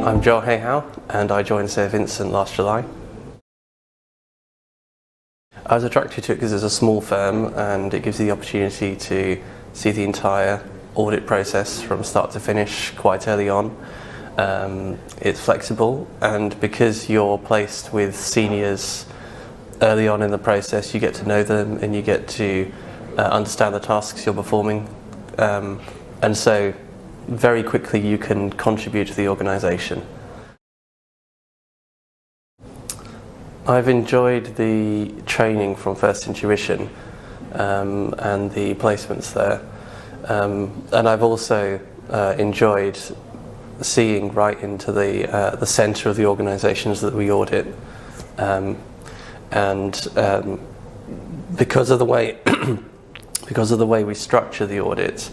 I'm Joel Hayhow and I joined Sayer Vincent last July. I was attracted to it because it's a small firm and it gives you the opportunity to see the entire audit process from start to finish quite early on. It's flexible, and because you're placed with seniors early on in the process, you get to know them and you get to understand the tasks you're performing, and so very quickly you can contribute to the organisation. I've enjoyed the training from First Intuition and the placements there, and I've also enjoyed seeing right into the centre of the organisations that we audit, and because of the way we structure the audit,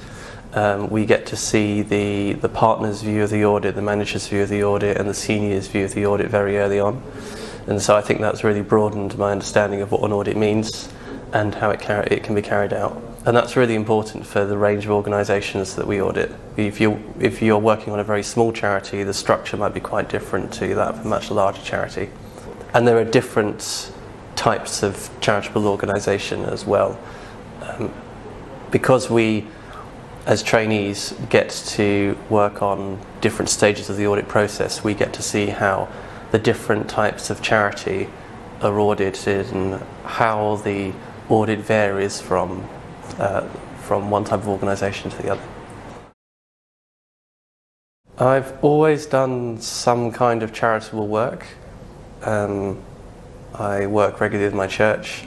we get to see the partner's view of the audit, the manager's view of the audit, and the senior's view of the audit very early on. And so I think that's really broadened my understanding of what an audit means and how it can be carried out. And that's really important for the range of organisations that we audit. If you're working on a very small charity, the structure might be quite different to that of a much larger charity. And there are different types of charitable organisation as well. Because we, as trainees, get to work on different stages of the audit process, we get to see how the different types of charity are audited and how the audit varies from one type of organisation to the other. I've always done some kind of charitable work. I work regularly with my church,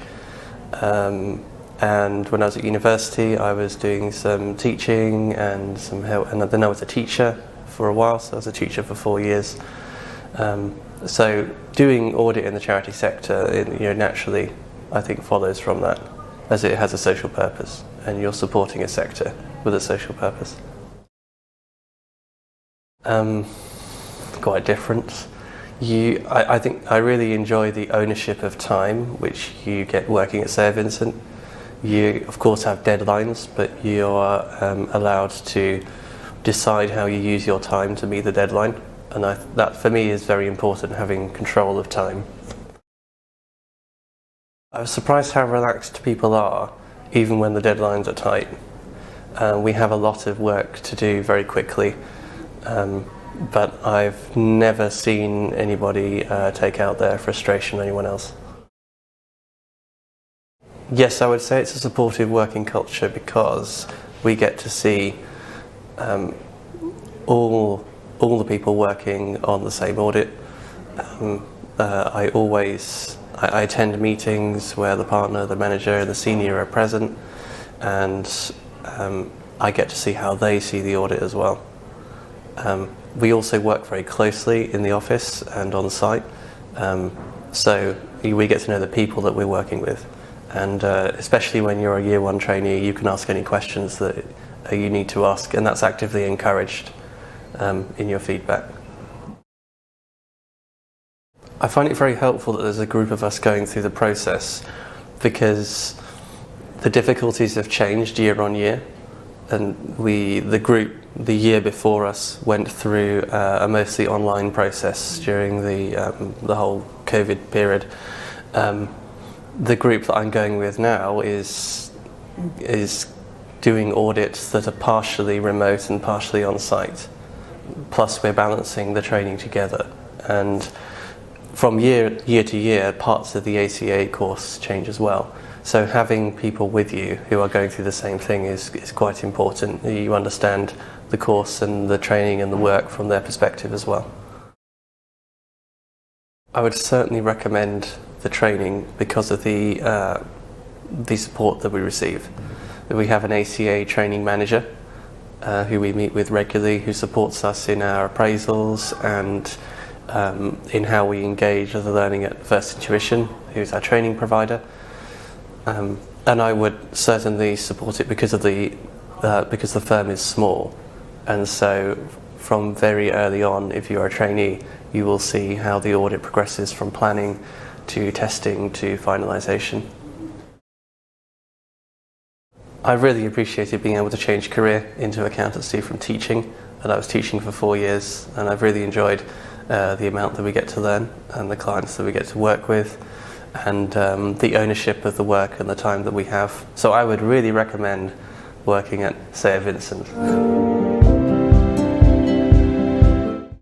and when I was at university I was doing some teaching and some help, and then I was a teacher for a while, so I was a teacher for 4 years. So doing audit in the charity sector, naturally, I think follows from that, as it has a social purpose, and you're supporting a sector with a social purpose. Quite different. I think I really enjoy the ownership of time which you get working at Sayer Vincent. You of course have deadlines, but you are allowed to decide how you use your time to meet the deadline. And that for me is very important, having control of time. I was surprised how relaxed people are, even when the deadlines are tight. We have a lot of work to do very quickly, but I've never seen anybody take out their frustration on anyone else. Yes, I would say it's a supportive working culture because we get to see all the people working on the same audit. I attend meetings where the partner, the manager, and the senior are present, and I get to see how they see the audit as well. We also work very closely in the office and on site, so we get to know the people that we're working with, and especially when you're a year one trainee, you can ask any questions that you need to ask, and that's actively encouraged in your feedback. I find it very helpful that there's a group of us going through the process, because the difficulties have changed year on year, and the group the year before us went through a mostly online process during the whole COVID period. The group that I'm going with now is doing audits that are partially remote and partially on site. Plus we're balancing the training together, and from year to year parts of the ACA course change as well. So having people with you who are going through the same thing is quite important. You understand the course and the training and the work from their perspective as well. I would certainly recommend the training because of the support that we receive. We have an ACA training manager who we meet with regularly, who supports us in our appraisals and in how we engage with the learning at First Intuition, who's our training provider. And I would certainly support it because the firm is small, and so from very early on, if you're a trainee, you will see how the audit progresses from planning to testing to finalisation. I really appreciated being able to change career into accountancy from teaching, and I was teaching for 4 years, and I've really enjoyed the amount that we get to learn and the clients that we get to work with, and the ownership of the work and the time that we have. So I would really recommend working at Sayer Vincent.